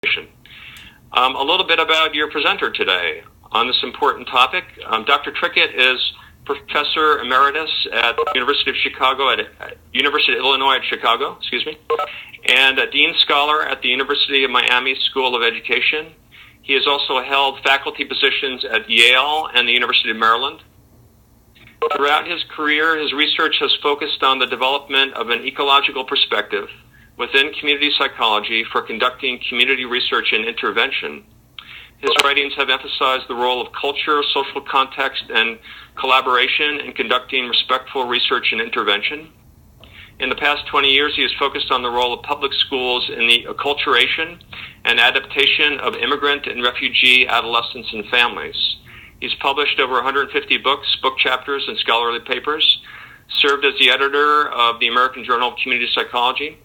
A little bit about your presenter today on this important topic. Dr. Trickett is Professor Emeritus at the University of Chicago, at University of Illinois at Chicago, and a Dean Scholar at the University of Miami School of Education. He has also held faculty positions at Yale and the University of Maryland. Throughout his career, his research has focused on the development of an ecological perspective within community psychology for conducting community research and intervention. His writings have emphasized the role of culture, social context, and collaboration in conducting respectful research and intervention. In the past 20 years, he has focused on the role of public schools in the acculturation and adaptation of immigrant and refugee adolescents and families. He's published over 150 books, book chapters, and scholarly papers, served as the editor of the American Journal of Community Psychology.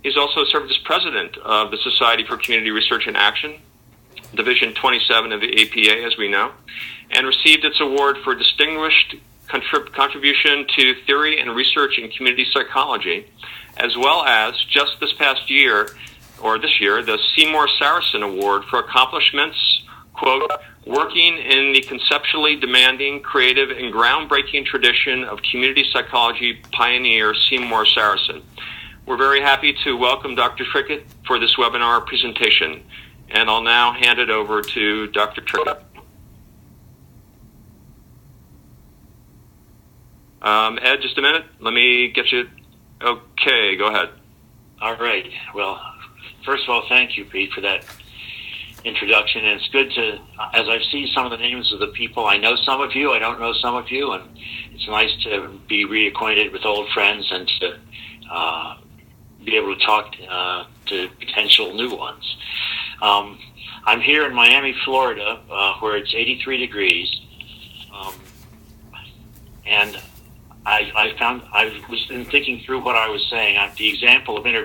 He's also served as president of the Society for Community Research and Action, Division 27 of the APA, as we know, and received its award for distinguished contribution to theory and research in community psychology, as well as, just this past year, or this year, the Seymour Saracen Award for accomplishments, quote, working in the conceptually demanding, creative, and groundbreaking tradition of community psychology pioneer Seymour Saracen. We're very happy to welcome Dr. Trickett for this webinar presentation, and I'll now hand it over to Dr. Trickett. Ed, just a minute. Let me get you. Okay, go ahead. All right. Well, first of all, thank you, Pete, for that introduction. And it's good to, as I see some of the names of the people, I know some of you, I don't know some of you, and it's nice to be reacquainted with old friends and to be able to talk to potential new ones. I'm here in Miami, Florida, where it's 83 degrees, and I was thinking through what I was saying. The example of an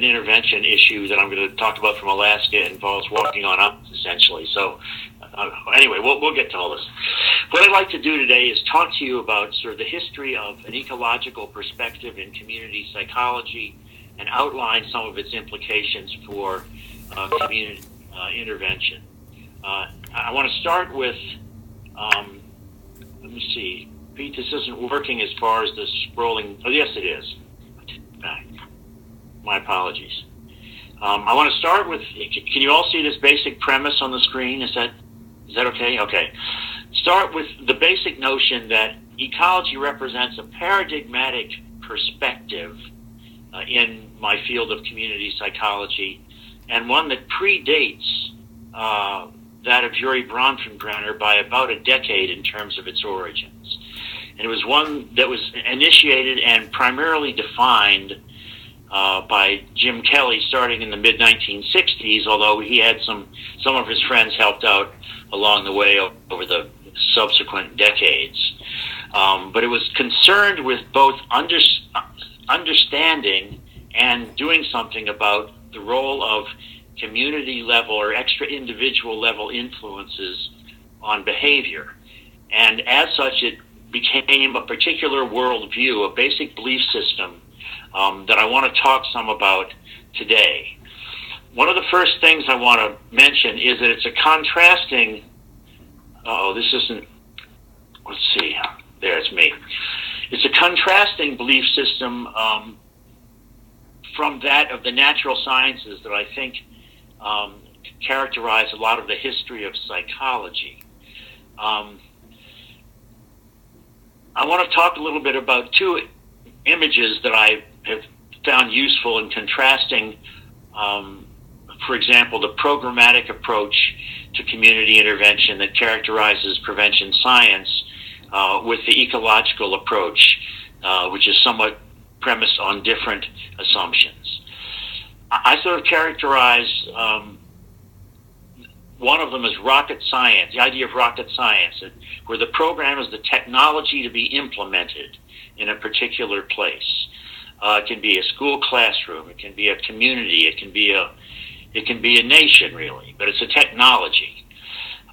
intervention issue that I'm going to talk about from Alaska involves walking on up, essentially. So anyway, we'll get to all this. What I'd like to do today is talk to you about sort of the history of an ecological perspective in community psychology and outline some of its implications for community intervention. I want to start with, let me see, Pete, this isn't working as far as the scrolling. Oh, yes, it is. My apologies. I want to start with, can you all see this basic premise on the screen? Is that okay? Okay. Start with the basic notion that ecology represents a paradigmatic perspective in my field of community psychology, and one that predates that of Yuri Bronfenbrenner by about a decade in terms of its origins. And it was one that was initiated and primarily defined by Jim Kelly starting in the mid-1960s, although he had some of his friends helped out along the way over the subsequent decades. But it was concerned with both understanding and doing something about the role of community level or extra individual level influences on behavior. And as such, it became a particular worldview, a basic belief system that I want to talk some about today. One of the first things I want to mention is that it's a contrasting, this isn't, let's see, there's me. It's a contrasting belief system from that of the natural sciences that I think characterize a lot of the history of psychology. I want to talk a little bit about two images that I have found useful in contrasting, for example, the programmatic approach to community intervention that characterizes prevention science with the ecological approach, which is somewhat premised on different assumptions. I sort of characterize one of them as rocket science, the idea of rocket science, where the program is the technology to be implemented in a particular place. It can be a school classroom, it can be a community, it can be a nation, really, but it's a technology.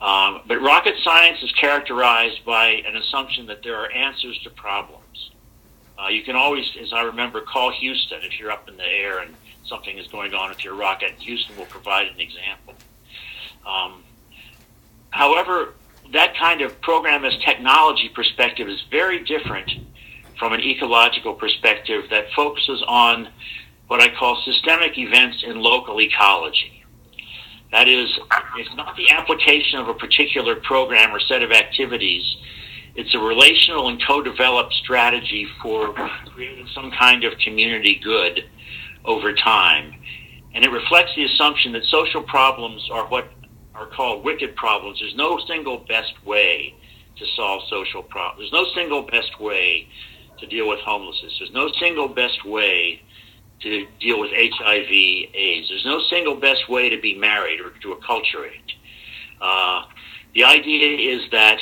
But rocket science is characterized by an assumption that there are answers to problems. You can always, as I remember, call Houston if you're up in the air and something is going on with your rocket. Houston will provide an example. However, that kind of program as technology perspective is very different from an ecological perspective that focuses on what I call systemic events in local ecology. That is, it's not the application of a particular program or set of activities. It's a relational and co-developed strategy for creating some kind of community good over time. And it reflects the assumption that social problems are what are called wicked problems. There's no single best way to solve social problems. There's no single best way to deal with homelessness. There's no single best way to deal with HIV/AIDS. There's no single best way to be married or to acculturate. The idea is that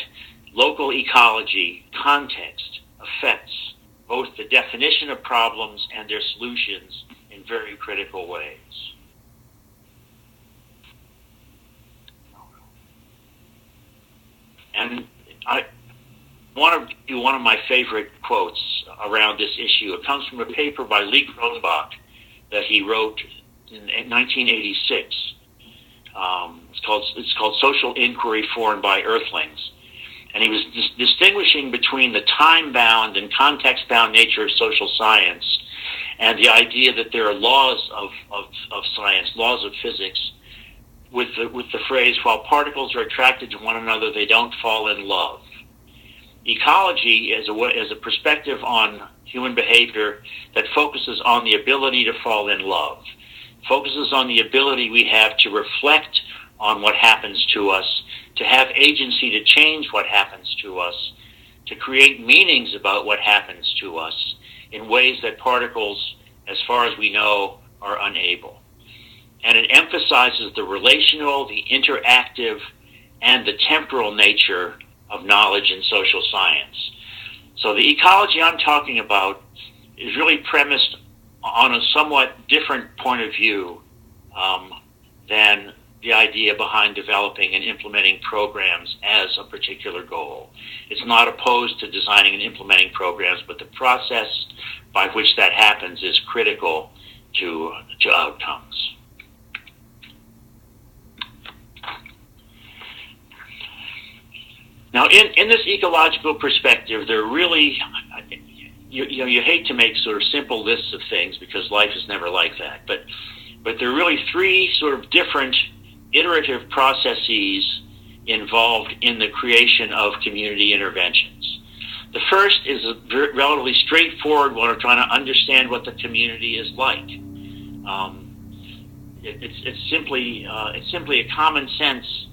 local ecology context affects both the definition of problems and their solutions in very critical ways. And I want to do one of my favorite quotes around this issue. It comes from a paper by Lee Kronbach that he wrote in 1986. It's called Social Inquiry for and by Earthlings. And he was distinguishing between the time-bound and context-bound nature of social science and the idea that there are laws of science, laws of physics, with the phrase, while particles are attracted to one another, they don't fall in love. Ecology is a perspective on human behavior that focuses on the ability to fall in love, focuses on the ability we have to reflect on what happens to us, to have agency to change what happens to us, to create meanings about what happens to us in ways that particles, as far as we know, are unable. And it emphasizes the relational, the interactive, and the temporal nature of knowledge in social science. So the ecology I'm talking about is really premised on a somewhat different point of view than the idea behind developing and implementing programs as a particular goal. It's not opposed to designing and implementing programs, but the process by which that happens is critical to outcomes. Now, in this ecological perspective, there really, you hate to make sort of simple lists of things because life is never like that, but there are really three sort of different iterative processes involved in the creation of community interventions. The first is a relatively straightforward one of trying to understand what the community is like. It's simply a common sense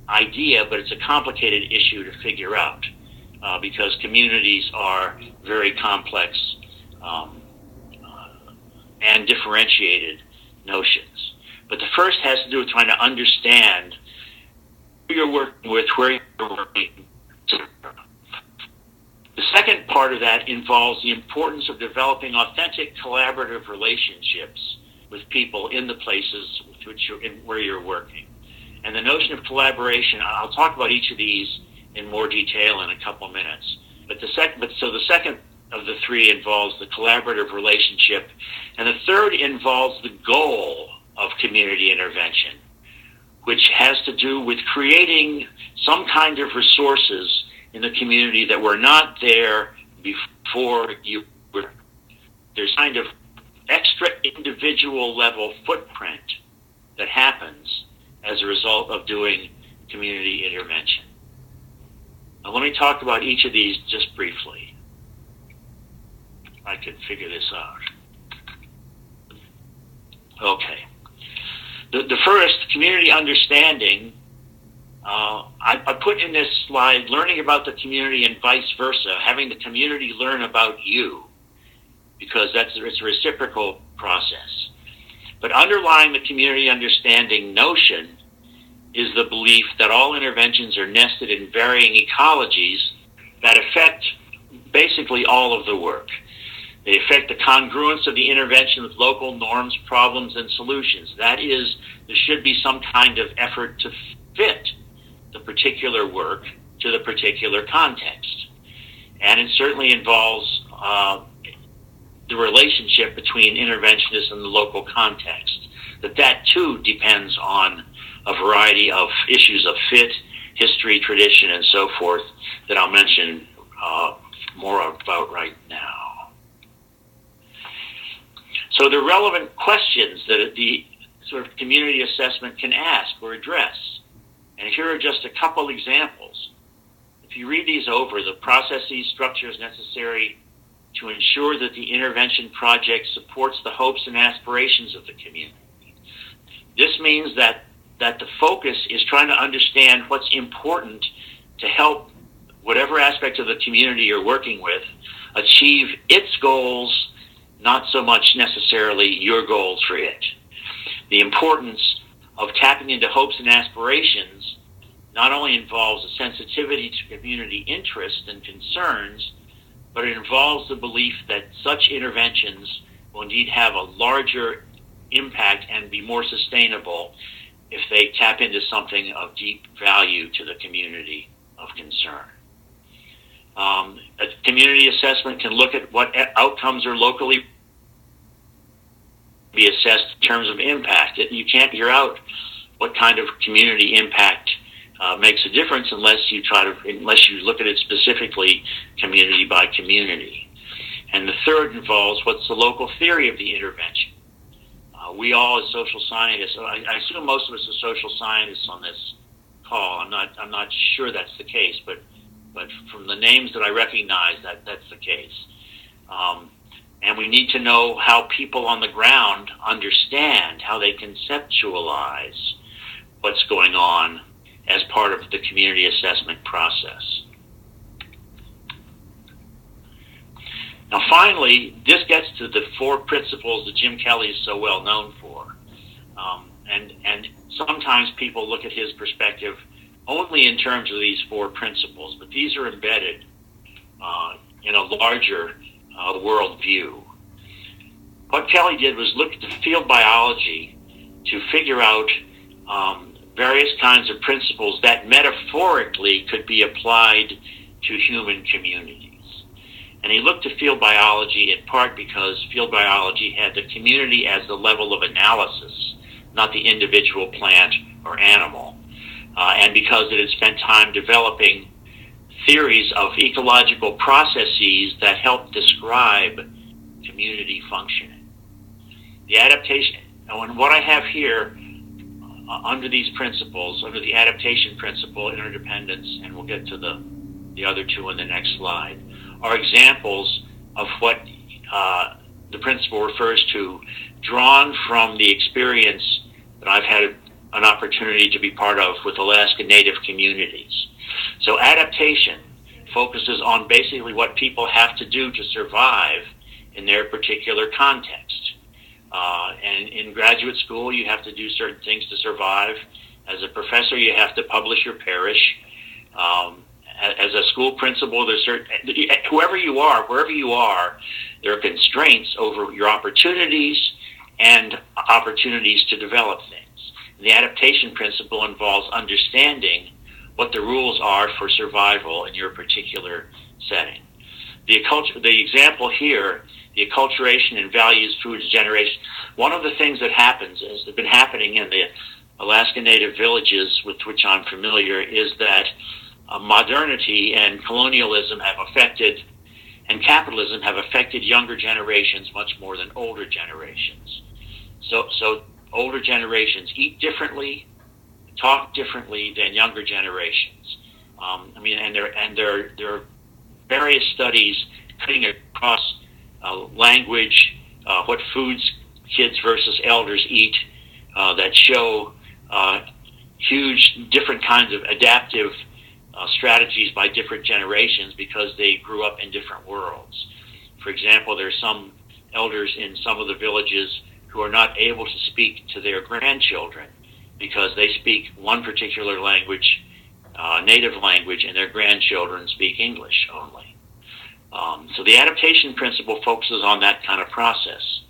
idea, but it's a complicated issue to figure out because communities are very complex and differentiated notions. But the first has to do with trying to understand who you're working with, where you're working. The second part of that involves the importance of developing authentic collaborative relationships with people in the places with which where you're working. And the notion of collaboration, I'll talk about each of these in more detail in a couple of minutes. So the second of the three involves the collaborative relationship, and the third involves the goal of community intervention, which has to do with creating some kind of resources in the community that were not there before you were. There's kind of extra individual level footprint that happens as a result of doing community intervention. Now let me talk about each of these just briefly. If I could figure this out. Okay. The first, community understanding, I put in this slide, learning about the community and vice versa, having the community learn about you, because it's a reciprocal process. But underlying the community understanding notion is the belief that all interventions are nested in varying ecologies that affect basically all of the work. They affect the congruence of the intervention with local norms, problems, and solutions. That is, there should be some kind of effort to fit the particular work to the particular context. And it certainly involves the relationship between interventionists and the local context. That too depends on a variety of issues of fit, history, tradition, and so forth that I'll mention more about right now. So the relevant questions that the sort of community assessment can ask or address. And here are just a couple examples. If you read these over, the processes, structures necessary to ensure that the intervention project supports the hopes and aspirations of the community. This means that the focus is trying to understand what's important to help whatever aspect of the community you're working with achieve its goals, not so much necessarily your goals for it. The importance of tapping into hopes and aspirations not only involves a sensitivity to community interests and concerns, but it involves the belief that such interventions will indeed have a larger impact and be more sustainable if they tap into something of deep value to the community of concern. A community assessment can look at what outcomes are locally be assessed in terms of impact. You can't figure out what kind of community impact makes a difference unless you look at it specifically community by community. And the third involves what's the local theory of the intervention. We all as social scientists, I assume most of us are social scientists on this call. I'm not sure that's the case, but from the names that I recognize, that's the case. And we need to know how people on the ground understand, how they conceptualize what's going on as part of the community assessment process. Now finally, this gets to the 4 principles that Jim Kelly is so well known for. And sometimes people look at his perspective only in terms of these 4 principles, but these are embedded in a larger world view. What Kelly did was look at the field biology to figure out various kinds of principles that metaphorically could be applied to human communities. And he looked at field biology in part because field biology had the community as the level of analysis, not the individual plant or animal, and because it had spent time developing theories of ecological processes that help describe community functioning. The adaptation, and what I have here under these principles, under the adaptation principle, interdependence, and we'll get to the other 2 in the next slide, are examples of what the principle refers to, drawn from the experience that I've had an opportunity to be part of with Alaska Native communities. So adaptation focuses on basically what people have to do to survive in their particular context. And in graduate school, you have to do certain things to survive. As a professor, you have to publish your parish. As a school principal, there's wherever you are, there are constraints over your opportunities and opportunities to develop things. And the adaptation principle involves understanding what the rules are for survival in your particular setting. The example here, the acculturation and values through generation. One of the things that happens, has been happening in the Alaska Native villages with which I'm familiar, is that modernity and colonialism have affected, and capitalism have affected younger generations much more than older generations. So older generations eat differently, talk differently than younger generations. There are various studies cutting across language, what foods kids versus elders eat, that show huge different kinds of adaptive strategies by different generations because they grew up in different worlds. For example, there's some elders in some of the villages who are not able to speak to their grandchildren because they speak one particular language, native language, and their grandchildren speak English only. So the adaptation principle focuses on that kind of process.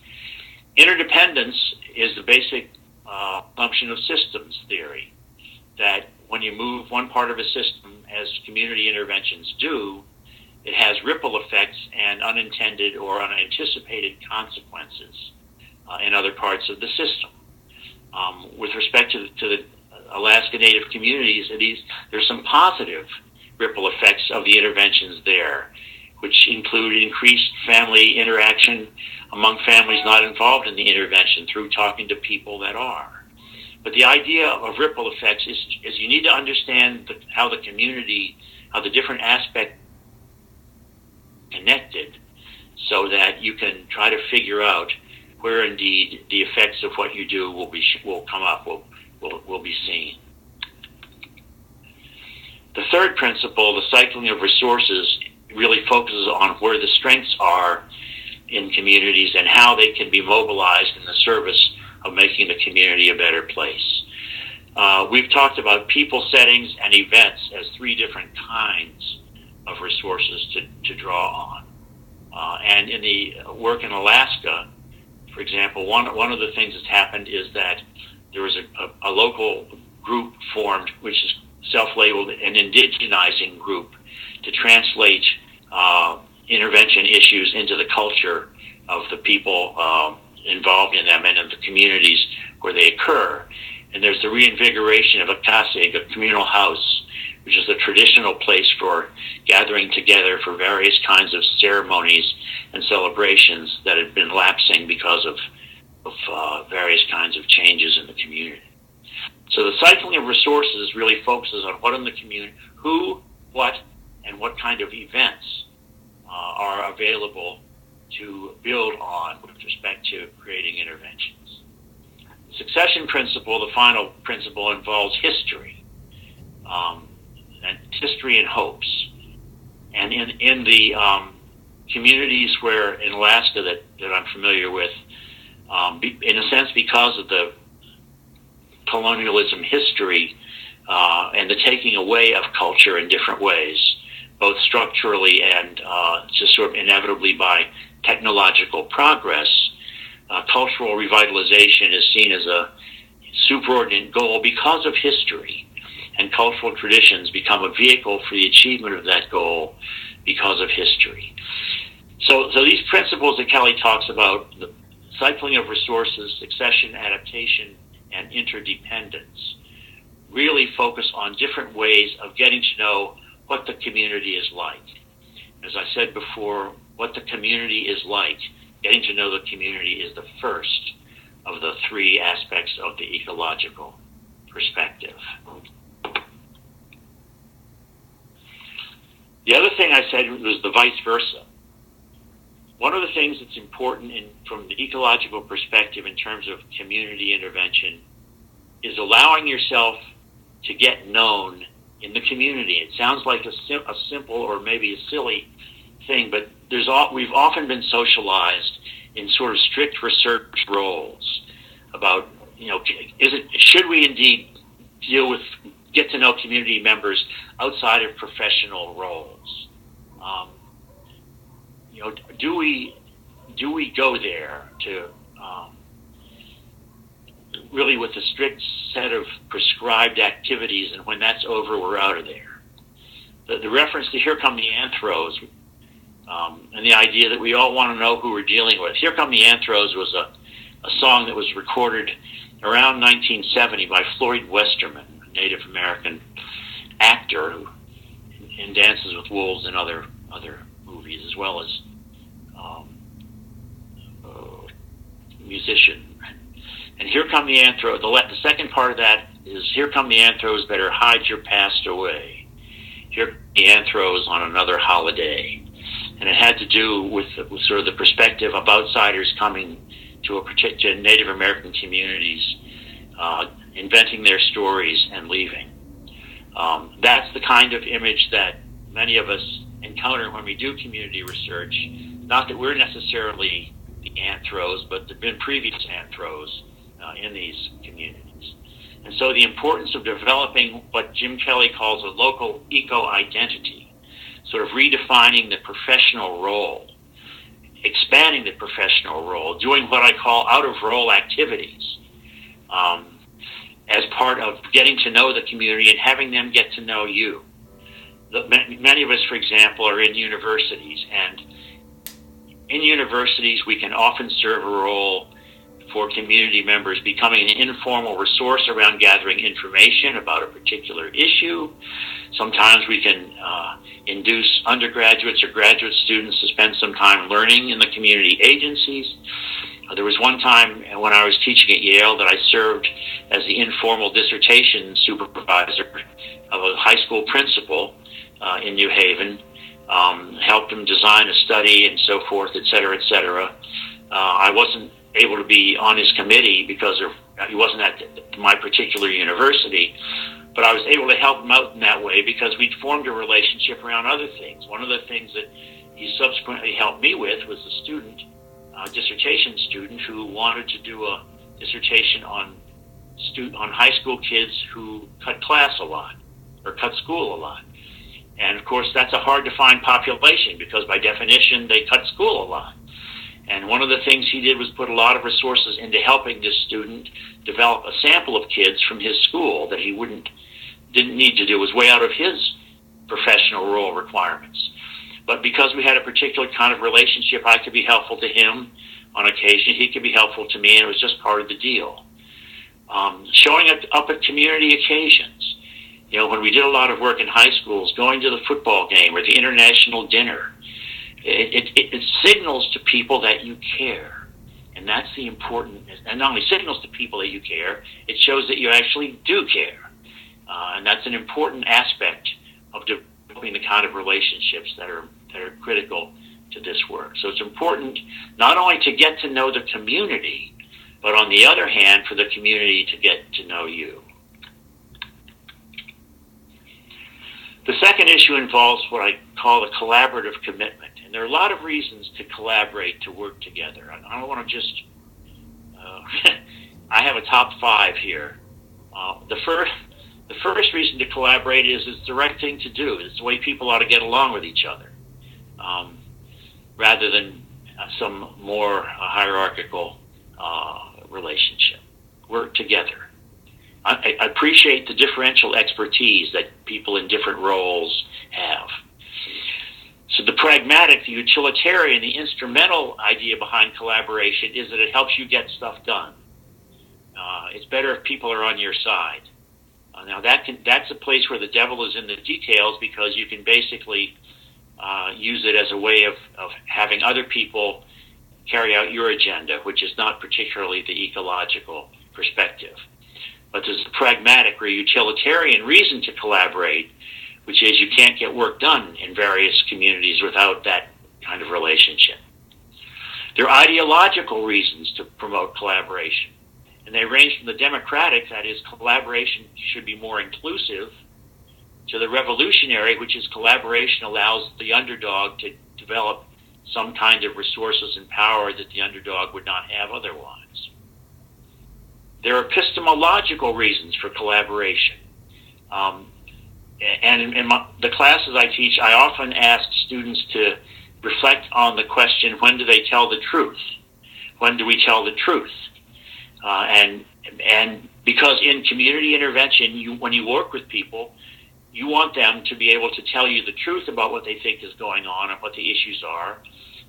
Interdependence is the basic assumption of systems theory, that when you move one part of a system, as community interventions do, it has ripple effects and unintended or unanticipated consequences in other parts of the system. With respect to the Alaska Native communities, there's some positive ripple effects of the interventions there, which include increased family interaction among families not involved in the intervention through talking to people that are. But the idea of ripple effects is you need to understand how the community, how the different aspects are connected, so that you can try to figure out where indeed the effects of what you do will be seen. The third principle, the cycling of resources, really focuses on where the strengths are in communities and how they can be mobilized in the service of making the community a better place. We've talked about people, settings, and events as three different kinds of resources to draw on. And in the work in Alaska, for example, one of the things that's happened is that there was a local group formed, which is self-labeled an indigenizing group, to translate intervention issues into the culture of the people involved in them and in the communities where they occur. And there's the reinvigoration of a kasig, a communal house, which is a traditional place for gathering together for various kinds of ceremonies and celebrations that had been lapsing because of various kinds of changes in the community. So the cycling of resources really focuses on what in the community, who, what, and what kind of events are available to build on with respect to creating interventions. The succession principle, the final principle, involves history, and history and hopes. And in the communities where in Alaska that I'm familiar with, in a sense because of the colonialism history and the taking away of culture in different ways, both structurally and just sort of inevitably by technological progress, cultural revitalization is seen as a superordinate goal because of history, and cultural traditions become a vehicle for the achievement of that goal because of history. So these principles that Kelly talks about, the cycling of resources, succession, adaptation, and interdependence, really focus on different ways of getting to know what the community is like. As I said before, what the community is like, getting to know the community is the first of the three aspects of the ecological perspective. The other thing I said was the vice versa. One of the things that's important from the ecological perspective in terms of community intervention is allowing yourself to get known in the community. It sounds like a simple or maybe a silly thing, but we've often been socialized in sort of strict research roles about, should we indeed get to know community members outside of professional roles? Do we go there to really with a strict set of prescribed activities, and when that's over, we're out of there? The reference to "Here Come the Anthros," and the idea that we all want to know who we're dealing with. "Here Come the Anthros" was a song that was recorded around 1970 by Floyd Westerman, a Native American actor who in Dances with Wolves and other movies, as well as musician. And "Here Come the Anthros," the second part of that is, "Here come the Anthros, better hide your past away. Here come the Anthros on another holiday." And it had to do with sort of the perspective of outsiders coming to Native American communities, inventing their stories and leaving. That's the kind of image that many of us encounter when we do community research. Not that we're necessarily the Anthros, but there have been previous Anthros in these communities. And so the importance of developing what Jim Kelly calls a local eco-identity, sort of redefining the professional role, expanding the professional role, doing what I call out-of-role activities as part of getting to know the community and having them get to know you. many of us, for example, are in universities, and in universities we can often serve a role for community members becoming an informal resource around gathering information about a particular issue. Sometimes we can induce undergraduates or graduate students to spend some time learning in the community agencies. There was one time when I was teaching at Yale that I served as the informal dissertation supervisor of a high school principal in New Haven, helped him design a study and so forth, et cetera, et cetera. I wasn't able to be on his committee because he wasn't at my particular university, but I was able to help him out in that way because we'd formed a relationship around other things. One of the things that he subsequently helped me with was a dissertation student who wanted to do a dissertation on high school kids who cut class a lot or cut school a lot. And of course, that's a hard to find population because by definition, they cut school a lot. And one of the things he did was put a lot of resources into helping this student develop a sample of kids from his school that he didn't need to do. It was way out of his professional role requirements. But because we had a particular kind of relationship, I could be helpful to him on occasion. He could be helpful to me, and it was just part of the deal. Showing up at community occasions. You know, when we did a lot of work in high schools, going to the football game or the international dinner, it signals to people that you care. And that's the important, and not only signals to people that you care, it shows that you actually do care. And that's an important aspect of developing the kind of relationships that are critical to this work. So it's important not only to get to know the community, but on the other hand, for the community to get to know you. The second issue involves what I call a collaborative commitment. And there are a lot of reasons to collaborate, to work together. I don't want to just, I have a top 5 here. The first reason to collaborate is it's the right thing to do. It's the way people ought to get along with each other, rather than some more hierarchical relationship. Work together. I appreciate the differential expertise that people in different roles have. So the pragmatic, the utilitarian, the instrumental idea behind collaboration is that it helps you get stuff done. It's better if people are on your side. Now that's a place where the devil is in the details because you can basically use it as a way of having other people carry out your agenda, which is not particularly the ecological perspective. But there's a pragmatic or utilitarian reason to collaborate, which is you can't get work done in various communities without that kind of relationship. There are ideological reasons to promote collaboration, and they range from the democratic, that is, collaboration should be more inclusive, to the revolutionary, which is collaboration allows the underdog to develop some kind of resources and power that the underdog would not have otherwise. There are epistemological reasons for collaboration. And in the classes I teach, I often ask students to reflect on the question, when do they tell the truth? When do we tell the truth? And because in community intervention, when you work with people, you want them to be able to tell you the truth about what they think is going on and what the issues are,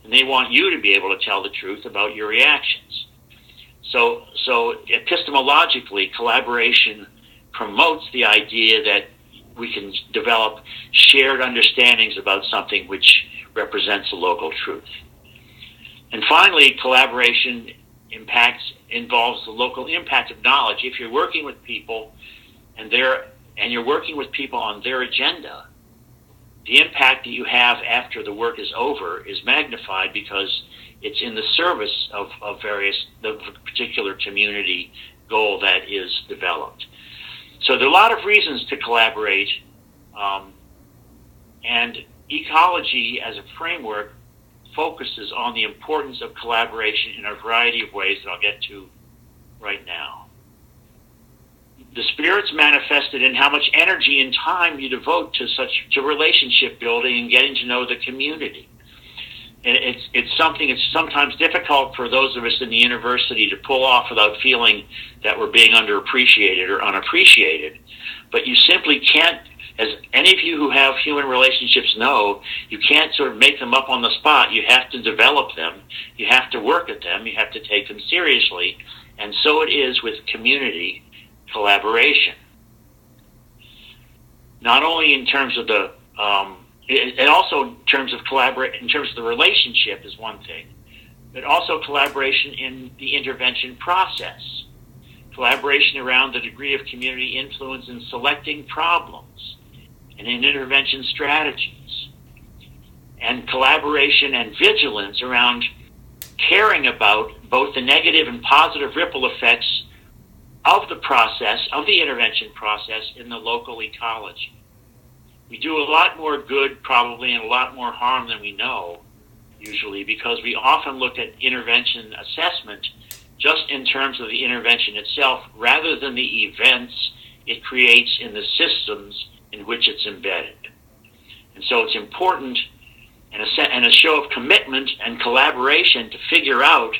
and they want you to be able to tell the truth about your reactions. So epistemologically, collaboration promotes the idea that we can develop shared understandings about something which represents a local truth. And finally, collaboration involves the local impact of knowledge. If you're working with people and you're working with people on their agenda, the impact that you have after the work is over is magnified because it's in the service of the particular community goal that is developed. So there are a lot of reasons to collaborate, and ecology as a framework focuses on the importance of collaboration in a variety of ways that I'll get to right now. The spirit's manifested in how much energy and time you devote to relationship building and getting to know the community. And it's something it's sometimes difficult for those of us in the university to pull off without feeling that we're being underappreciated or unappreciated. But you simply can't as any of you who have human relationships know, you can't sort of make them up on the spot. You have to develop them. You have to work at them. You have to take them seriously. And so it is with community collaboration. Not only in terms of the, and also in terms of in terms of the relationship is one thing, but also collaboration in the intervention process. Collaboration around the degree of community influence in selecting problems and in intervention strategies. And collaboration and vigilance around caring about both the negative and positive ripple effects of the process, of the intervention process in the local ecology. We do a lot more good probably and a lot more harm than we know usually, because we often look at intervention assessment just in terms of the intervention itself rather than the events it creates in the systems in which it's embedded. And so it's important and a show of commitment and collaboration to figure out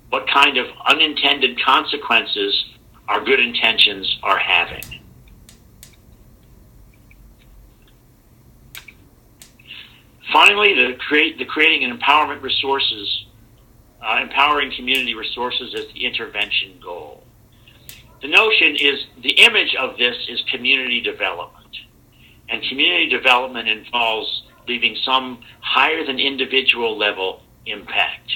what kind of unintended consequences our good intentions are having. Finally, the creating and empowerment resources, empowering community resources as the intervention goal. The notion is, the image of this is community development. And community development involves leaving some higher than individual level impact.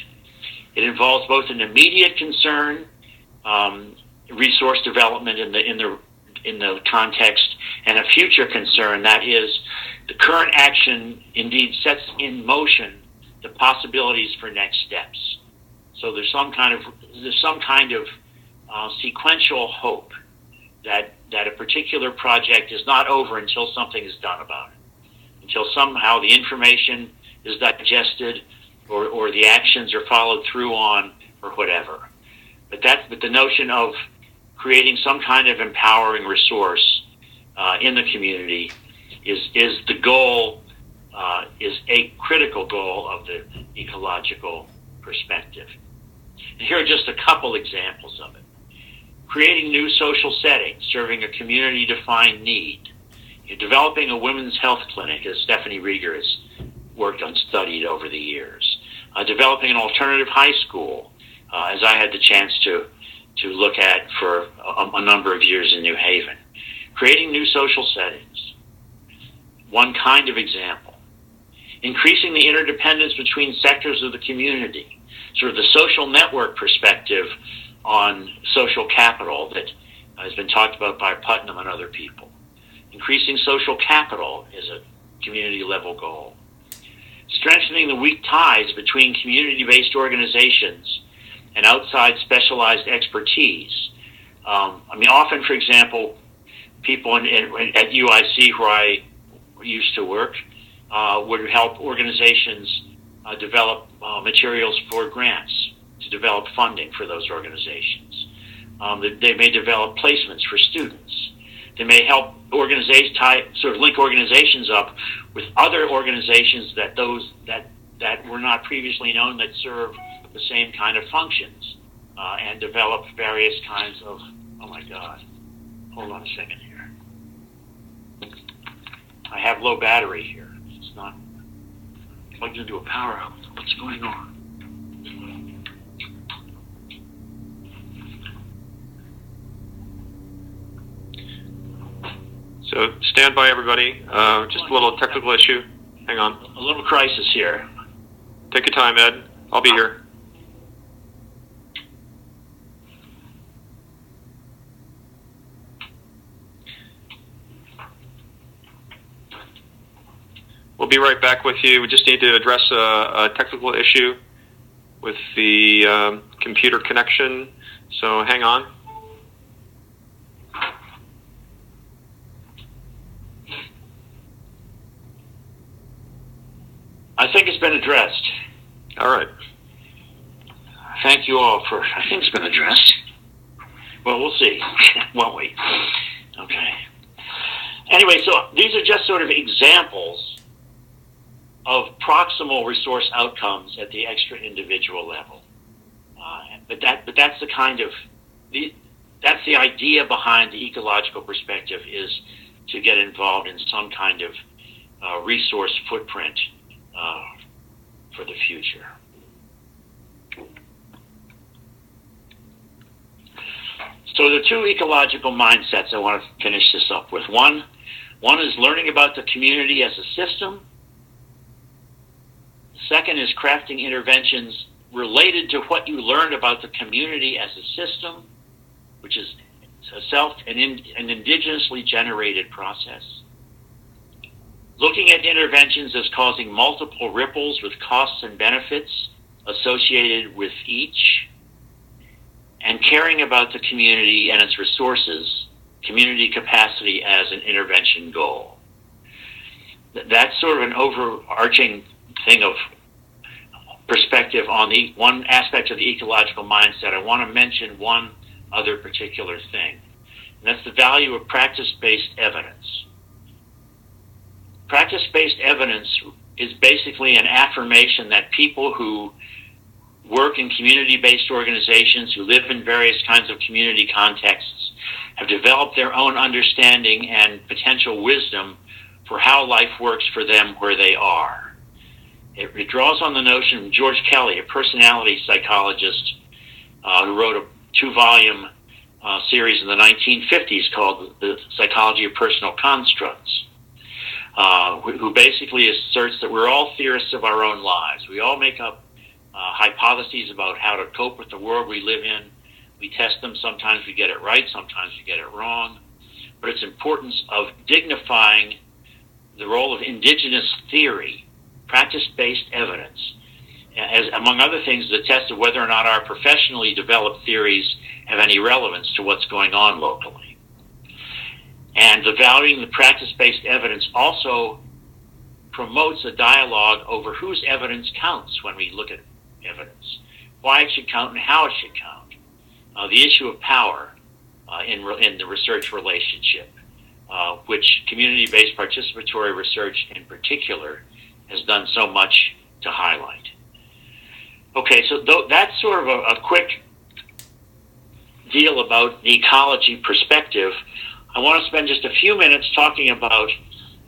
It involves both an immediate concern, resource development in the context, and a future concern, that is, the current action indeed sets in motion the possibilities for next steps. So there's some kind of sequential hope that a particular project is not over until something is done about it, until somehow the information is digested or the actions are followed through on or whatever. But the notion of creating some kind of empowering resource in the community is the goal, is a critical goal of the ecological perspective. And here are just a couple examples of it. Creating new social settings, serving a community-defined need. Developing a women's health clinic, as Stephanie Rieger has worked on, studied over the years. Developing an alternative high school, as I had the chance to look at for a number of years in New Haven. Creating new social settings. One kind of example. Increasing the interdependence between sectors of the community, sort of the social network perspective on social capital that has been talked about by Putnam and other people. Increasing social capital is a community-level goal. Strengthening the weak ties between community-based organizations and outside specialized expertise. Often, for example, people at UIC, where I used to work, would help organizations develop materials for grants, to develop funding for those organizations. They may develop placements for students. They may help link organizations up with other organizations that were not previously known that serve the same kind of functions, and develop various kinds of, oh my God, hold on a second here. I have low battery here. It's not plugged into a power outlet. What's going on? So stand by, everybody. Just a little technical issue. Hang on. A little crisis here. Take your time, Ed. I'll be here. We'll be right back with you. We just need to address a technical issue with the computer connection. So hang on. I think it's been addressed. All right. Thank you all for, I think it's been addressed. Well, we'll see, won't we? Okay. Anyway, so these are just sort of examples of proximal resource outcomes at the extra individual level. But that's the idea behind the ecological perspective, is to get involved in some kind of resource footprint for the future. So the two ecological mindsets I want to finish this up with. One is learning about the community as a system. Second is crafting interventions related to what you learned about the community as a system, which is an indigenously generated process. Looking at interventions as causing multiple ripples with costs and benefits associated with each, and caring about the community and its resources, community capacity as an intervention goal. That's sort of an overarching thing of perspective on the one aspect of the ecological mindset. I want to mention one other particular thing, and that's the value of practice-based evidence. Practice-based evidence is basically an affirmation that people who work in community-based organizations, who live in various kinds of community contexts, have developed their own understanding and potential wisdom for how life works for them where they are. It draws on the notion of George Kelly, a personality psychologist who wrote a 2-volume series in the 1950s called The Psychology of Personal Constructs, who basically asserts that we're all theorists of our own lives. We all make up hypotheses about how to cope with the world we live in. We test them. Sometimes we get it right, sometimes we get it wrong. But it's importance of dignifying the role of indigenous theory, practice-based evidence, as among other things, the test of whether or not our professionally developed theories have any relevance to what's going on locally. And the valuing the practice-based evidence also promotes a dialogue over whose evidence counts when we look at evidence, why it should count and how it should count. The issue of power in the research relationship, which community-based participatory research in particular has done so much to highlight. Okay, so that's sort of a quick deal about the ecology perspective. I want to spend just a few minutes talking about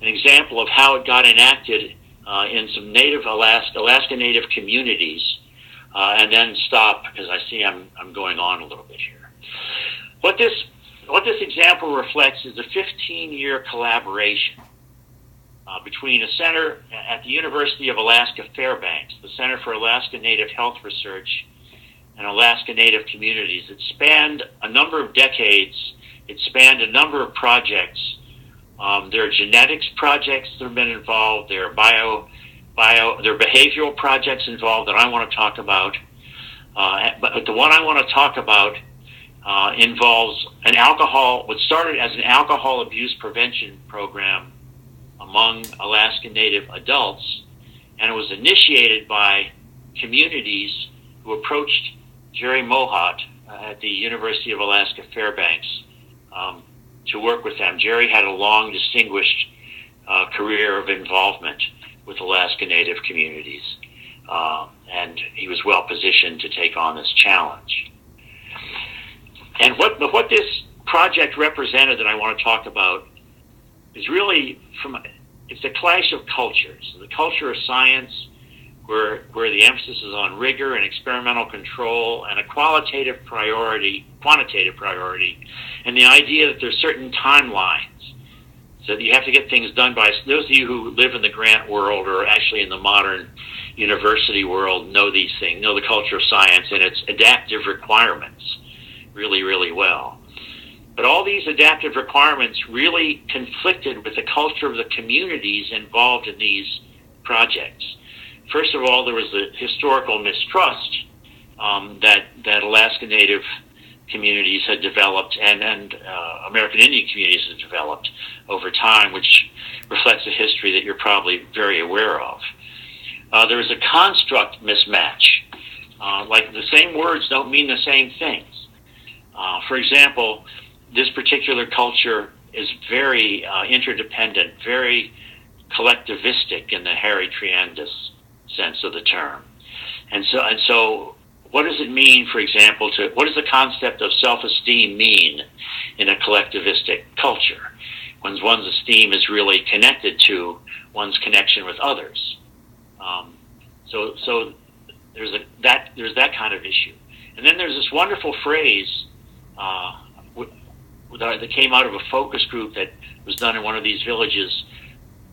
an example of how it got enacted in some Alaska Native communities, and then stop because I see I'm going on a little bit here. What this example reflects is a 15-year collaboration between a center at the University of Alaska Fairbanks, the Center for Alaska Native Health Research, and Alaska Native communities. It spanned a number of decades. It spanned a number of projects. There are genetics projects that have been involved. There are there are behavioral projects involved that I want to talk about. But the one I want to talk about involves what started as an alcohol abuse prevention program among Alaska Native adults, and it was initiated by communities who approached Jerry Mohat at the University of Alaska Fairbanks to work with them. Jerry had a long, distinguished career of involvement with Alaska Native communities, and he was well positioned to take on this challenge. And what this project represented that I want to talk about is really it's a clash of cultures. The culture of science, where the emphasis is on rigor and experimental control and a quantitative priority, and the idea that there's certain timelines, so that you have to get things done by. Those of you who live in the grant world or actually in the modern university world know these things, know the culture of science and its adaptive requirements really, really well. But all these adaptive requirements really conflicted with the culture of the communities involved in these projects. First of all, there was the historical mistrust that Alaska Native communities had developed and American Indian communities had developed over time, which reflects a history that you're probably very aware of. There was a construct mismatch. Like the same words don't mean the same things. For example, this particular culture is very interdependent, very collectivistic in the Harry Triandis sense of the term. And so what does it mean, for example, what does the concept of self-esteem mean in a collectivistic culture? when one's esteem is really connected to one's connection with others. So there's that kind of issue. And then there's this wonderful phrase that came out of a focus group that was done in one of these villages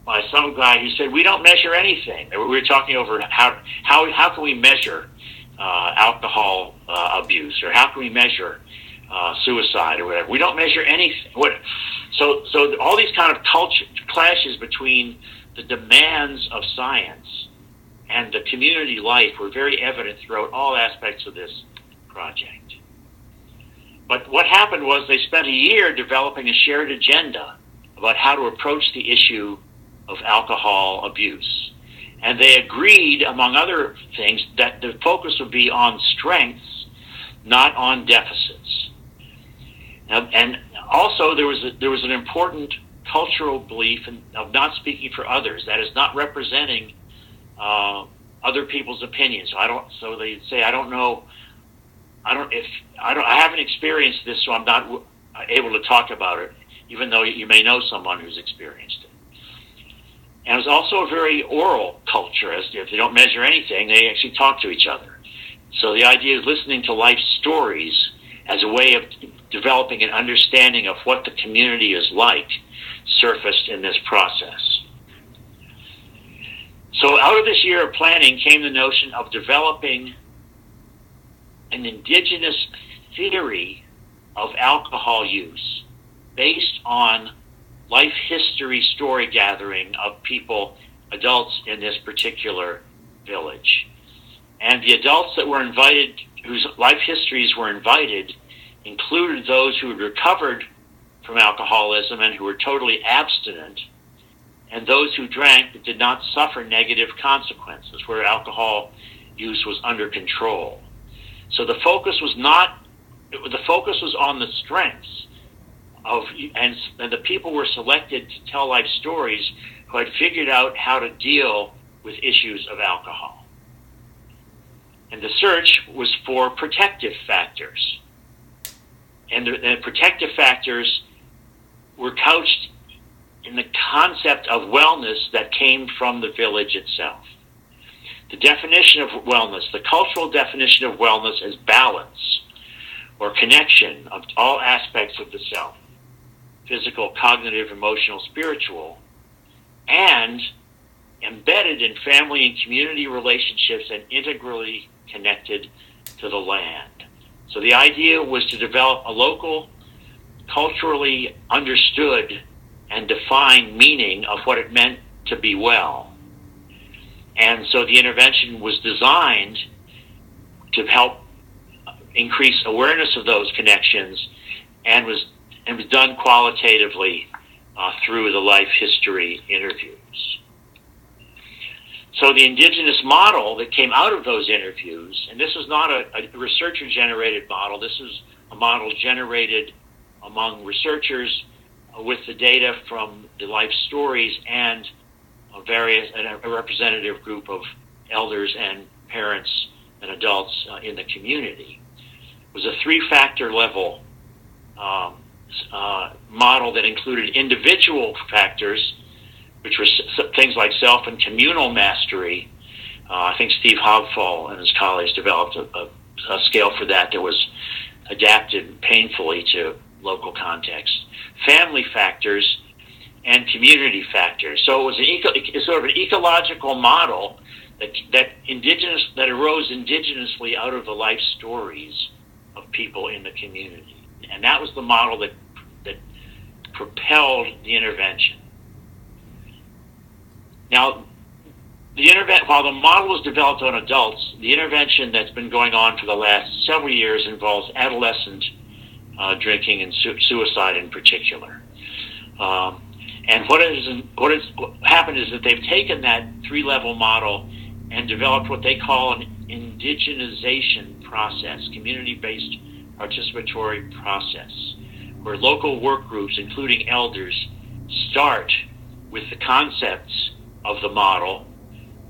by some guy who said, we don't measure anything. We were talking over how can we measure alcohol abuse, or how can we measure suicide or whatever. We don't measure anything. So all these kind of culture clashes between the demands of science and the community life were very evident throughout all aspects of this project. But what happened was they spent a year developing a shared agenda about how to approach the issue of alcohol abuse. And they agreed, among other things, that the focus would be on strengths, not on deficits. And also there was an important cultural belief of not speaking for others, that is, not representing other people's opinions. So they say, I haven't experienced this, so I'm not able to talk about it, even though you may know someone who's experienced it. And it was also a very oral culture, as if they don't measure anything, they actually talk to each other. So the idea is listening to life stories as a way of developing an understanding of what the community is like surfaced in this process. So out of this year of planning came the notion of developing an indigenous theory of alcohol use based on life history story gathering of people, adults in this particular village. And the adults that were invited, whose life histories were invited, included those who had recovered from alcoholism and who were totally abstinent, and those who drank but did not suffer negative consequences, where alcohol use was under control. So the focus was on the strengths of, and the people were selected to tell life stories who had figured out how to deal with issues of alcohol. And the search was for protective factors. And the protective factors were couched in the concept of wellness that came from the village itself. The definition of wellness, the cultural definition of wellness, is balance or connection of all aspects of the self, physical, cognitive, emotional, spiritual, and embedded in family and community relationships and integrally connected to the land. So the idea was to develop a local, culturally understood and defined meaning of what it meant to be well. And so the intervention was designed to help increase awareness of those connections, and was done qualitatively through the life history interviews. So the Indigenous model that came out of those interviews, and this is not a researcher-generated model, this is a model generated among researchers with the data from the life stories and a representative group of elders and parents and adults in the community, was a three-factor level model that included individual factors, which were things like self and communal mastery. I think Steve Hogfall and his colleagues developed a scale for that was adapted painfully to local context. Family factors and community factors. So it was sort of an ecological model that arose indigenously out of the life stories of people in the community. And that was the model that propelled the intervention. Now, while the model was developed on adults, the intervention that's been going on for the last several years involves adolescent drinking and suicide in particular. And what has happened is that they've taken that three-level model and developed what they call an indigenization process, community-based participatory process, where local work groups, including elders, start with the concepts of the model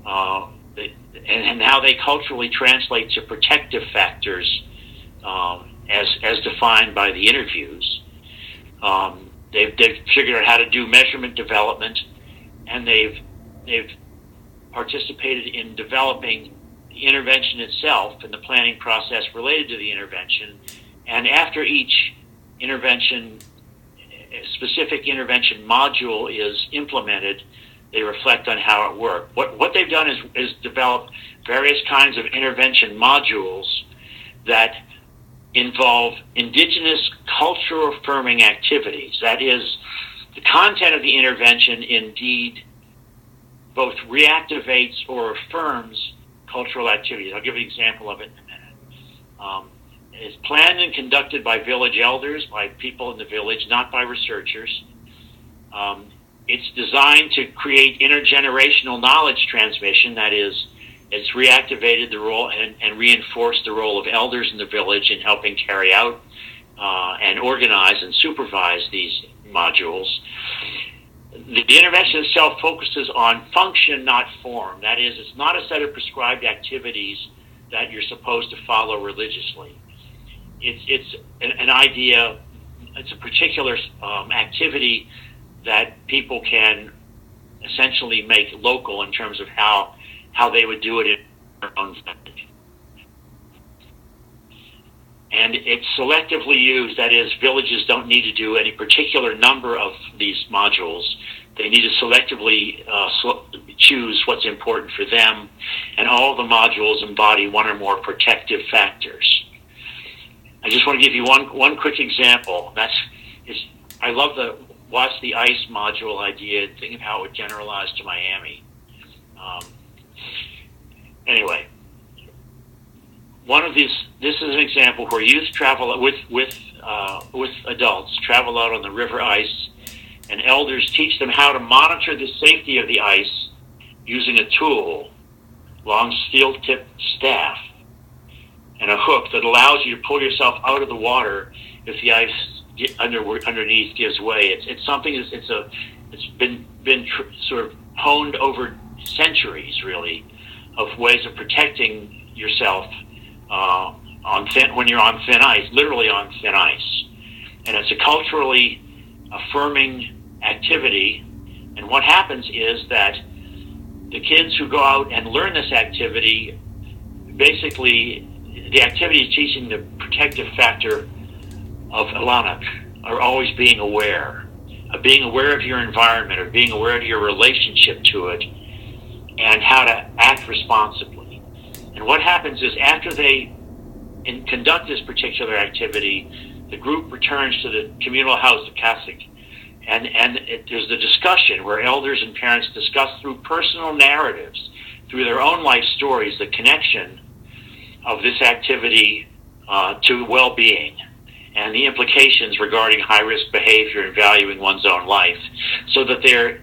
and how they culturally translate to protective factors as defined by the interviews. They've figured out how to do measurement development, and they've participated in developing the intervention itself and the planning process related to the intervention. And after each intervention, specific intervention module is implemented, they reflect on how it worked. What they've done is develop various kinds of intervention modules that involve indigenous cultural affirming activities. That is, the content of the intervention indeed both reactivates or affirms cultural activities. I'll give you an example of it in a minute. It's planned and conducted by village elders, by people in the village, not by researchers. It's designed to create intergenerational knowledge transmission. That is, it's reactivated the role and reinforced the role of elders in the village in helping carry out and organize and supervise these modules. The intervention itself focuses on function, not form. That is, it's not a set of prescribed activities that you're supposed to follow religiously. It's an idea, it's a particular activity that people can essentially make local in terms of how they would do it in their own setting. And it's selectively used. That is, villages don't need to do any particular number of these modules. They need to selectively choose what's important for them, and all the modules embody one or more protective factors. I just want to give you one quick example. I love the watch the ice module idea and think of how it would generalize to Miami. Anyway, this is an example where youth travel with adults, travel out on the river ice, and elders teach them how to monitor the safety of the ice using a tool, long steel-tipped staff, and a hook that allows you to pull yourself out of the water if the ice underneath gives way. It's something. It's been sort of honed over centuries, really, of ways of protecting yourself when you're on thin ice, literally on thin ice. And it's a culturally affirming activity. And what happens is that the kids who go out and learn this activity, basically, the activity is teaching the protective factor of Alanak, or always being aware of your environment, or being aware of your relationship to it, and how to act responsibly. And what happens is, after they conduct this particular activity, the group returns to the communal house, the Kasik, and there's the discussion where elders and parents discuss through personal narratives, through their own life stories, the connection of this activity to well-being and the implications regarding high-risk behavior and valuing one's own life, so that they're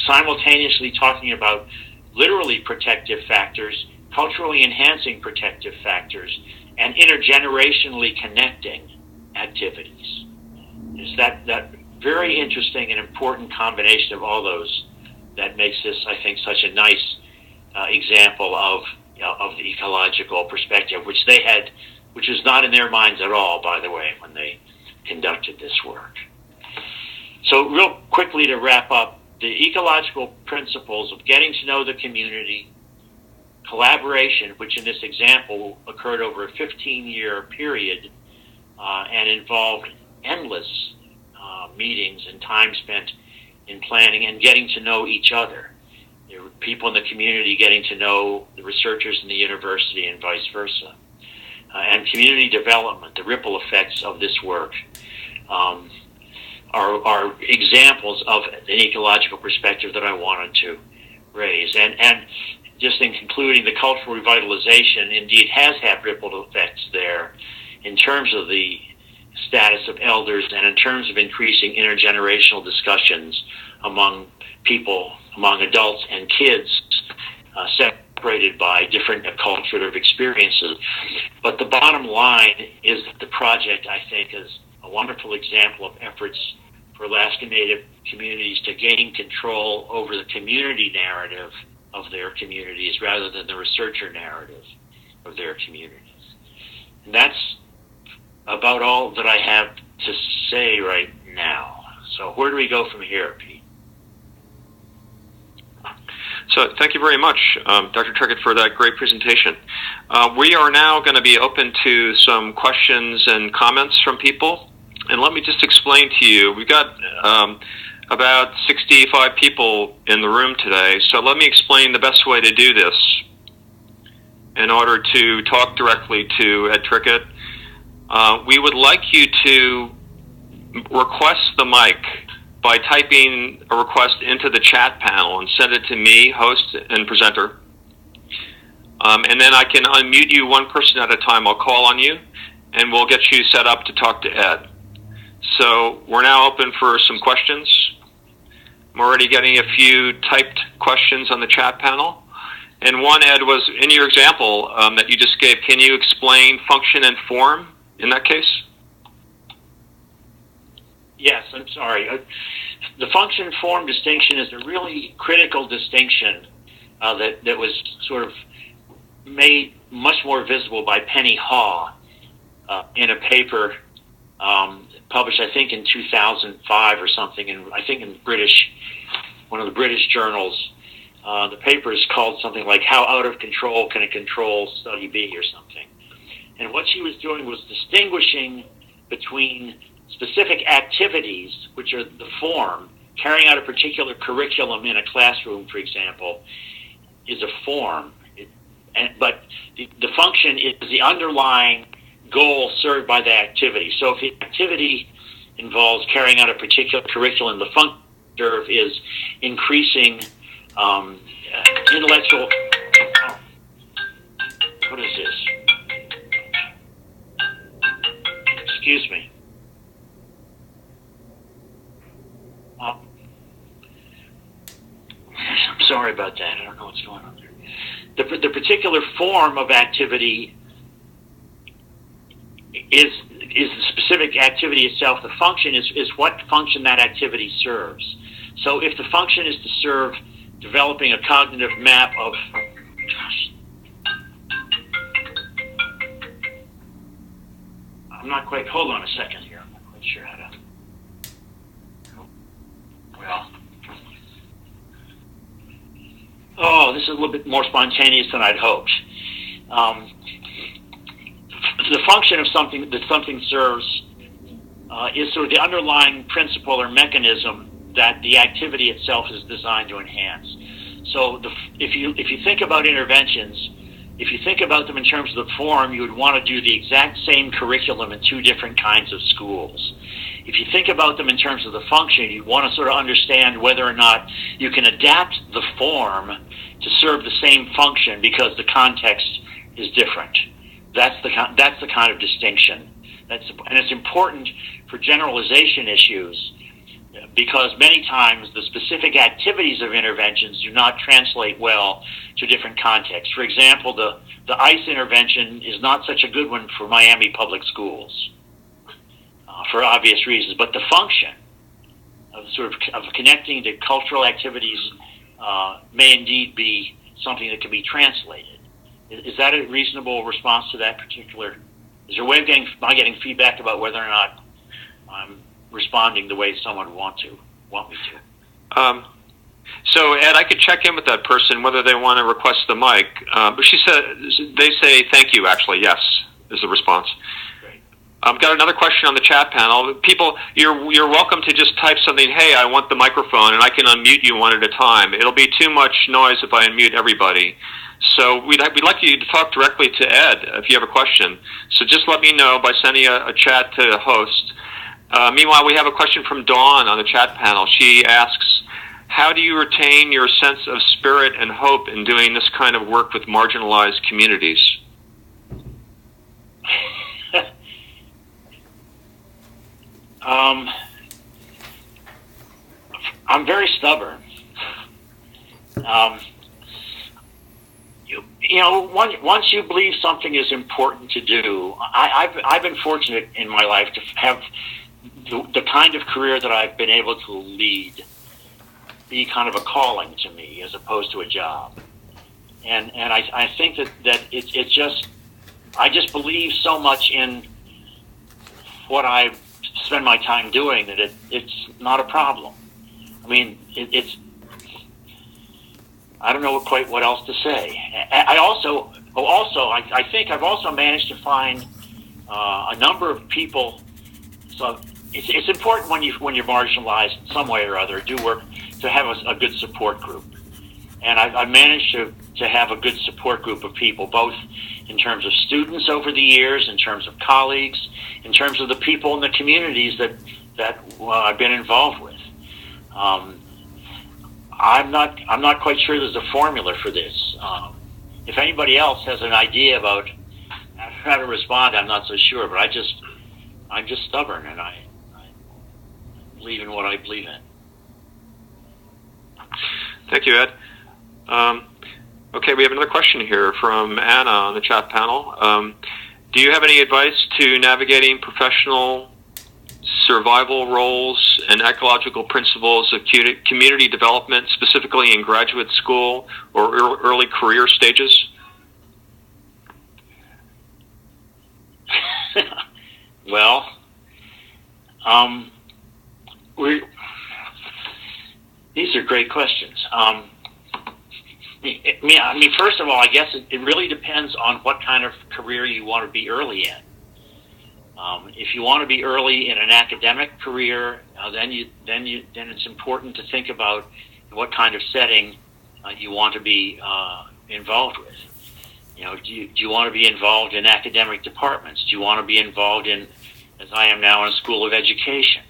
simultaneously talking about literally protective factors, culturally enhancing protective factors, and intergenerationally connecting activities. It's that very interesting and important combination of all those that makes this, I think, such a nice example of the ecological perspective, which was not in their minds at all, by the way, when they conducted this work. So real quickly to wrap up, the ecological principles of getting to know the community, collaboration, which in this example occurred over a 15-year period and involved endless meetings and time spent in planning and getting to know each other. There were people in the community getting to know the researchers in the university and vice versa. And community development, the ripple effects of this work, are examples of an ecological perspective that I wanted to raise. And just in concluding, the cultural revitalization indeed has had ripple effects there in terms of the status of elders and in terms of increasing intergenerational discussions among people, among adults and kids, separated by different acculturative experiences. But the bottom line is that the project, I think, is a wonderful example of efforts for Alaska Native communities to gain control over the community narrative of their communities rather than the researcher narrative of their communities. And that's about all that I have to say right now. So where do we go from here, Pete? So thank you very much, Dr. Trickett, for that great presentation. We are now going to be open to some questions and comments from people. And let me just explain to you, we've got about 65 people in the room today, so let me explain the best way to do this in order to talk directly to Ed Trickett. We would like you to request the mic by typing a request into the chat panel and send it to me, host and presenter. And then I can unmute you one person at a time. I'll call on you, and we'll get you set up to talk to Ed. So we're now open for some questions. I'm already getting a few typed questions on the chat panel. And one, Ed, was in your example that you just gave. Can you explain function and form in that case? Yes, I'm sorry. The function-form distinction is a really critical distinction that was sort of made much more visible by Penny Haw in a paper published, I think, in 2005 or something, I think in one of the British journals. The paper is called something like "How Out of Control Can a Control Study Be?" or something. And what she was doing was distinguishing between specific activities, which are the form. Carrying out a particular curriculum in a classroom, for example, is a form. But the function is the underlying goal served by the activity. So if the activity involves carrying out a particular curriculum, the function served is increasing intellectual... What is this? Excuse me. I'm sorry about that. I don't know what's going on there. The particular form of activity is the specific activity itself. The function is what function that activity serves. So if the function is to serve developing a cognitive map of... Gosh. I'm not quite... Hold on a second here. I'm not quite sure how to... Well... Oh, this is a little bit more spontaneous than I'd hoped. The function of something that something serves is sort of the underlying principle or mechanism that the activity itself is designed to enhance. So if you think about interventions, if you think about them in terms of the form, you would want to do the exact same curriculum in two different kinds of schools. If you think about them in terms of the function, you want to sort of understand whether or not you can adapt the form to serve the same function because the context is different. That's the kind of distinction. And it's important for generalization issues because many times the specific activities of interventions do not translate well to different contexts. For example, the ICE intervention is not such a good one for Miami public schools. For obvious reasons, but the function of connecting to cultural activities may indeed be something that can be translated. Is that a reasonable response to that particular? Is there a way of getting feedback about whether or not I'm responding the way someone would want me to? So Ed, I could check in with that person whether they want to request the mic. But she said they say thank you. Actually, yes, is the response. I've got another question on the chat panel. People, you're welcome to just type something, hey, I want the microphone, and I can unmute you one at a time. It'll be too much noise if I unmute everybody. So we'd like you to talk directly to Ed if you have a question. So just let me know by sending a chat to the host. Meanwhile, we have a question from Dawn on the chat panel. She asks, how do you retain your sense of spirit and hope in doing this kind of work with marginalized communities? I'm very stubborn. Once you believe something is important to do, I've been fortunate in my life to have the kind of career that I've been able to lead be kind of a calling to me as opposed to a job. And I think that I just believe so much in what I've spend my time doing, that it's not a problem. I mean, I don't know quite what else to say. I think I've also managed to find a number of people. So it's important when you're marginalized in some way or other, do work to have a good support group. And I've managed to have a good support group of people, both in terms of students over the years, in terms of colleagues, in terms of the people in the communities that I've been involved with. I'm not quite sure there's a formula for this. If anybody else has an idea about how to respond, I'm not so sure. But I'm just stubborn, and I believe in what I believe in. Thank you, Ed. Okay, we have another question here from Anna on the chat panel. Do you have any advice to navigating professional survival roles and ecological principles of community development, specifically in graduate school or early career stages? Well, these are great questions. I mean, first of all, I guess it really depends on what kind of career you want to be early in. If you want to be early in an academic career, then it's important to think about what kind of setting you want to be involved with. You know, do you want to be involved in academic departments? Do you want to be involved in, as I am now, in a school of education?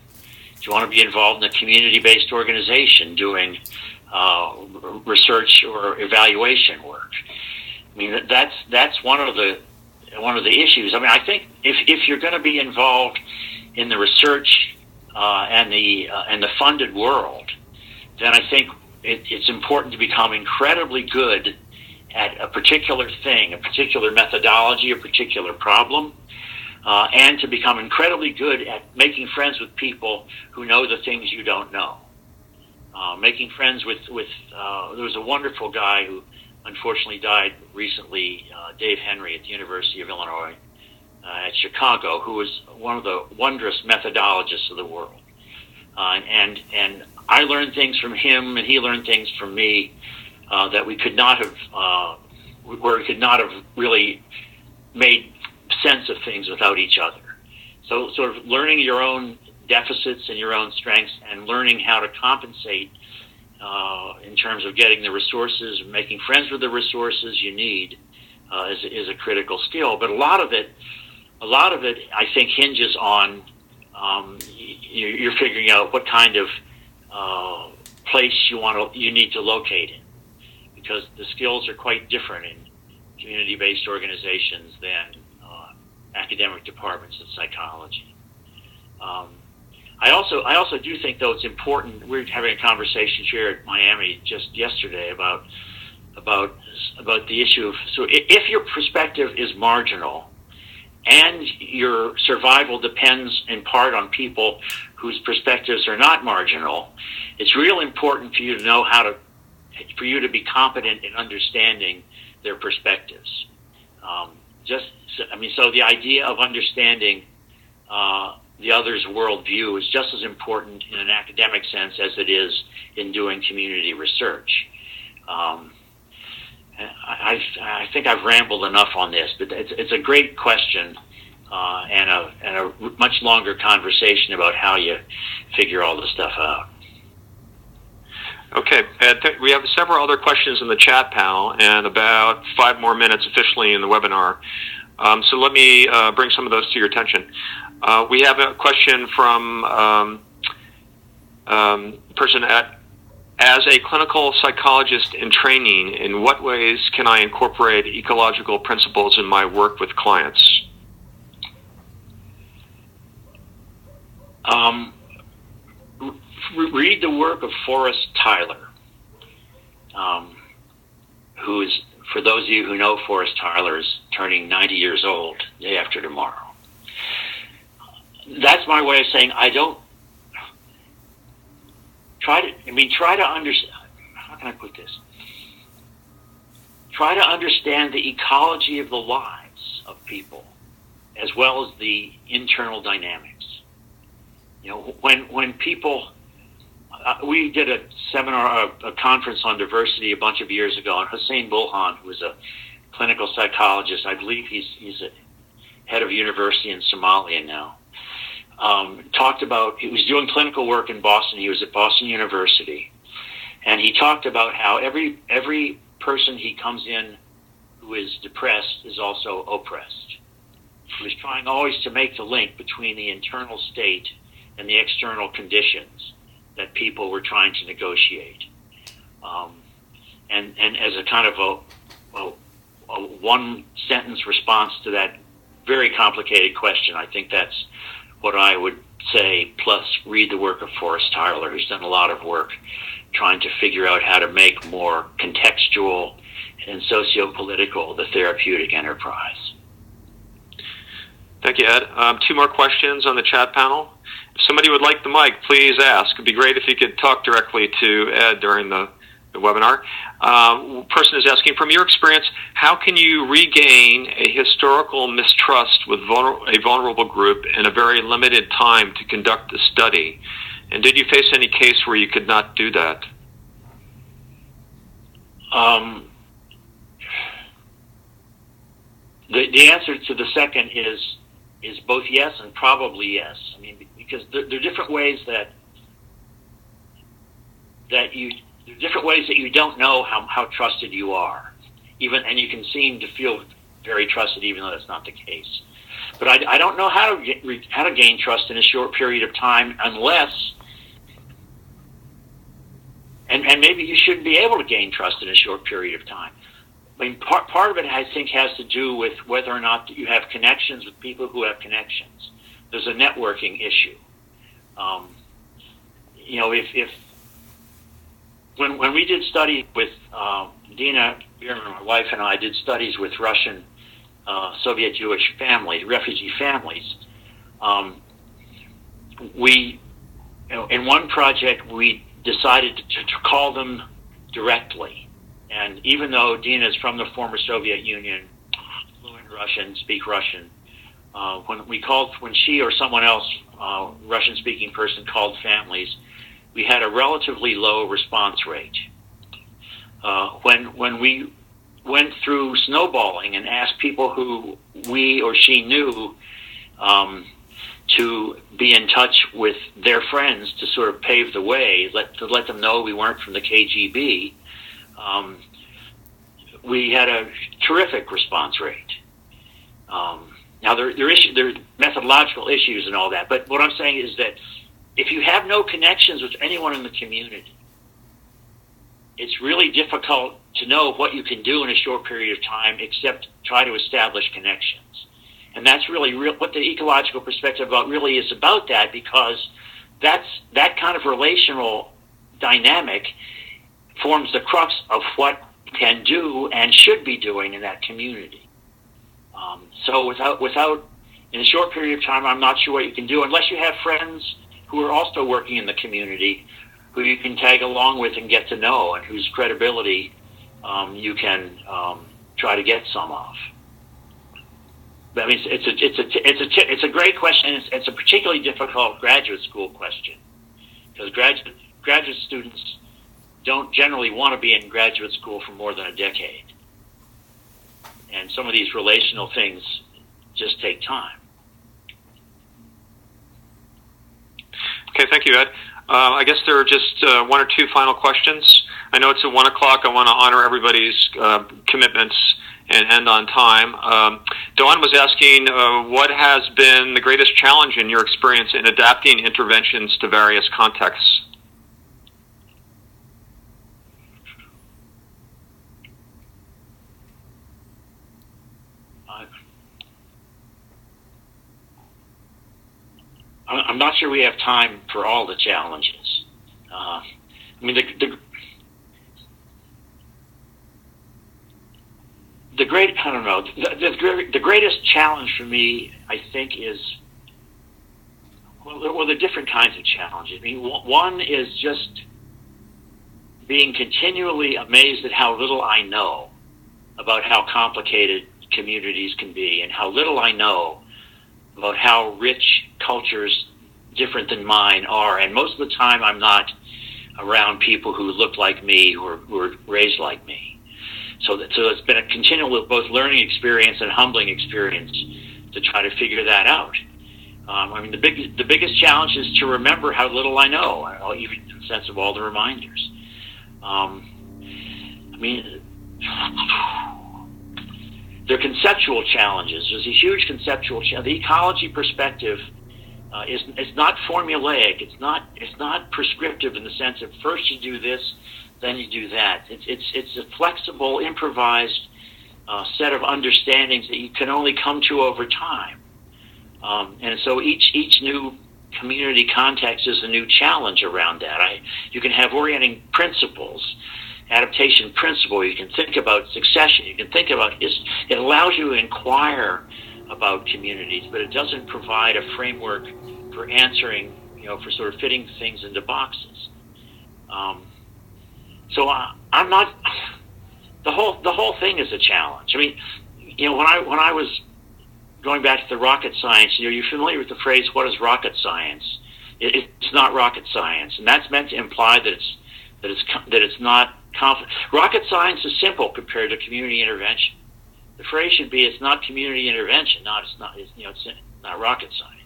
Do you want to be involved in a community-based organization doing research or evaluation work? I mean, that's one of the issues. I mean, I think if you're going to be involved in the research and the funded world, then I think it's important to become incredibly good at a particular thing, a particular methodology, a particular problem, and to become incredibly good at making friends with people who know the things you don't know. Making friends with there was a wonderful guy who unfortunately died recently, Dave Henry at the University of Illinois at Chicago, who was one of the wondrous methodologists of the world. And I learned things from him, and he learned things from me that we could not have really made sense of things without each other. So sort of learning your own deficits and your own strengths and learning how to compensate in terms of getting the resources, making friends with the resources you need is a critical skill. But a lot of it, I think, hinges on you're figuring out what kind of place you need to locate in, because the skills are quite different in community-based organizations than academic departments in psychology. I also do think, though, it's important. We're having a conversation here at Miami just yesterday about the issue of, so if your perspective is marginal and your survival depends in part on people whose perspectives are not marginal, it's real important for you to know for you to be competent in understanding their perspectives. So the idea of understanding the other's worldview is just as important in an academic sense as it is in doing community research. I think I've rambled enough on this, but it's a great question and a much longer conversation about how you figure all this stuff out. Okay, we have several other questions in the chat panel and about 5 more minutes officially in the webinar. So let me bring some of those to your attention. We have a question from person as a clinical psychologist in training, in what ways can I incorporate ecological principles in my work with clients? Read the work of Forrest Tyler, who is, for those of you who know Forrest Tyler, is turning 90 years old day after tomorrow. That's my way of saying try to understand, how can I put this? Try to understand the ecology of the lives of people as well as the internal dynamics. when people, we did a seminar, a conference on diversity a bunch of years ago, and Hussein Bulhan, who was a clinical psychologist, I believe he's a head of university in Somalia now, talked about, he was doing clinical work in Boston. He was at Boston University, and he talked about how every person he comes in who is depressed is also oppressed. He was trying always to make the link between the internal state and the external conditions that people were trying to negotiate. And as a kind of a one-sentence response to that very complicated question, I think that's what I would say, plus read the work of Forrest Tyler, who's done a lot of work trying to figure out how to make more contextual and socio-political the therapeutic enterprise. Thank you, Ed. 2 more questions on the chat panel. If somebody would like the mic, please ask. It'd be great if you could talk directly to Ed during the webinar. Person is asking, from your experience, how can you regain a historical mistrust with a vulnerable group in a very limited time to conduct the study? And did you face any case where you could not do that? The answer to the second is both yes and probably yes. I mean, because there are different ways that you don't know how trusted you are, and you can seem to feel very trusted even though that's not the case. But I don't know how to gain trust in a short period of time unless, and maybe you shouldn't be able to gain trust in a short period of time. I mean, part of it, I think, has to do with whether or not you have connections with people who have connections. There's a networking issue. When we did studies with Dina Bierman, my wife, and I did studies with Russian Soviet Jewish families, refugee families, in one project we decided to call them directly. And even though Dina is from the former Soviet Union, fluent Russian, speak Russian, when she or someone else, Russian-speaking person, called families, we had a relatively low response rate. When we went through snowballing and asked people who we or she knew to be in touch with their friends to sort of pave the way, to let them know we weren't from the KGB, we had a terrific response rate. Now, there are methodological issues and all that, but what I'm saying is that if you have no connections with anyone in the community, it's really difficult to know what you can do in a short period of time except try to establish connections. And that's really what the ecological perspective really is about, that, because that kind of relational dynamic forms the crux of what you can do and should be doing in that community. So without, in a short period of time, I'm not sure what you can do unless you have friends who are also working in the community who you can tag along with and get to know, and whose credibility you can try to get some of. I mean, it's a great question. It's a particularly difficult graduate school question, because graduate students don't generally want to be in graduate school for more than a decade. And some of these relational things just take time. Okay, thank you, Ed. I guess there are just 1 or 2 final questions. I know it's at 1 o'clock. I want to honor everybody's commitments and end on time. Dawn was asking, what has been the greatest challenge in your experience in adapting interventions to various contexts? I'm not sure we have time for all the challenges. I mean, the greatest challenge for me, I think, is, well, the different kinds of challenges. I mean, one is just being continually amazed at how little I know about how complicated communities can be, and how little I know about how rich cultures different than mine are, and most of the time I'm not around people who look like me, who were raised like me. So it's been a continual both learning experience and humbling experience to try to figure that out. I mean, the biggest challenge is to remember how little I know, even in the sense of all the reminders. I mean, there are conceptual challenges. There's a huge conceptual challenge. The ecology perspective is not formulaic. It's not prescriptive in the sense of first you do this, then you do that. It's a flexible, improvised set of understandings that you can only come to over time. And so each new community context is a new challenge around that. You can have orienting principles, adaptation principle. You can think about succession. You can think about it allows you to inquire about communities, but it doesn't provide a framework for answering, for sort of fitting things into boxes. So I'm not. The whole thing is a challenge. I mean, when I was going back to the rocket science, you're familiar with the phrase, what is rocket science? It's not rocket science, and that's meant to imply that it's not rocket science is simple compared to community intervention. The phrase should be, it's not community intervention, it's not rocket science.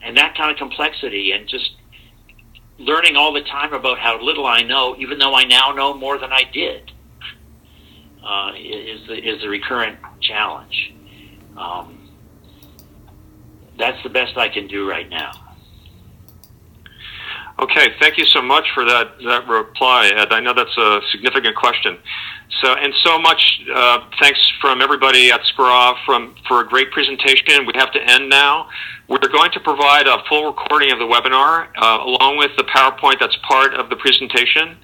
And that kind of complexity and just learning all the time about how little I know, even though I now know more than I did, is the recurrent challenge. That's the best I can do right now. Okay, thank you so much for that reply, Ed. I know that's a significant question. So much thanks from everybody at SCRA for a great presentation. We have to end now. We're going to provide a full recording of the webinar along with the PowerPoint that's part of the presentation.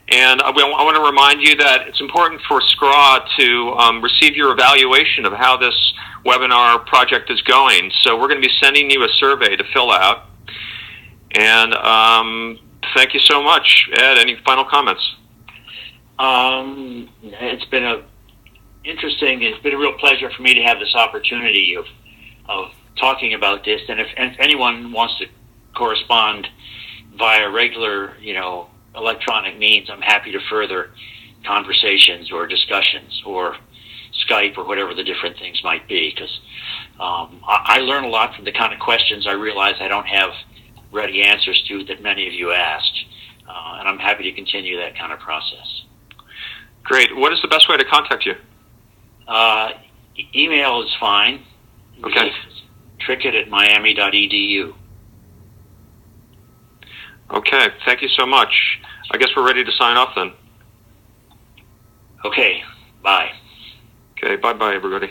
And I want to remind you that it's important for SCRA to receive your evaluation of how this webinar project is going. So we're going to be sending you a survey to fill out. And thank you so much. Ed, any final comments? It's been it's been a real pleasure for me to have this opportunity of talking about this. And if anyone wants to correspond via regular, electronic means, I'm happy to further conversations or discussions or Skype or whatever the different things might be, because I learn a lot from the kind of questions I realize I don't have ready answers to that many of you asked, and I'm happy to continue that kind of process. Great. What is the best way to contact you? Email is fine. Okay. Trickett@miami.edu. Okay, thank you so much. I guess we're ready to sign off then. Okay, bye. Okay, bye-bye, everybody.